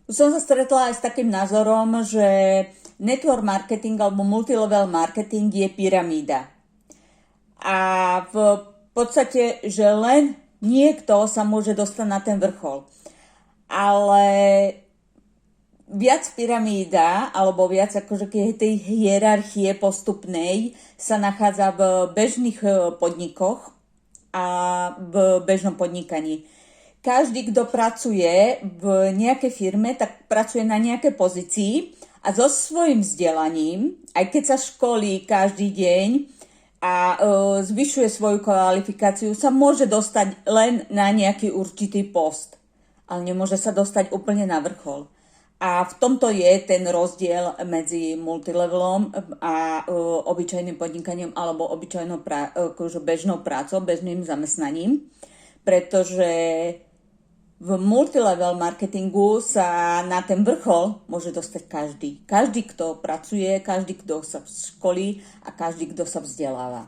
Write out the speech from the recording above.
Som sa stretla aj s takým názorom, že network marketing alebo multilevel marketing je pyramída. A v podstate, že len niekto sa môže dostať na ten vrchol. Ale viac pyramída, alebo viac akože tej hierarchie postupnej sa nachádza v bežných podnikoch a v bežnom podnikaní. Každý, kto pracuje v nejakej firme, tak pracuje na nejakej pozícii a so svojím vzdelaním, aj keď sa školí každý deň a zvyšuje svoju kvalifikáciu, sa môže dostať len na nejaký určitý post, ale nemôže sa dostať úplne na vrchol. A v tomto je ten rozdiel medzi multilevelom a obyčajným podnikaním alebo obyčajnou akože bežnou prácou, bežným zamestnaním, pretože v multilevel marketingu sa na ten vrchol môže dostať každý. Každý, kto pracuje, každý, kto sa školí a každý, kto sa vzdeláva.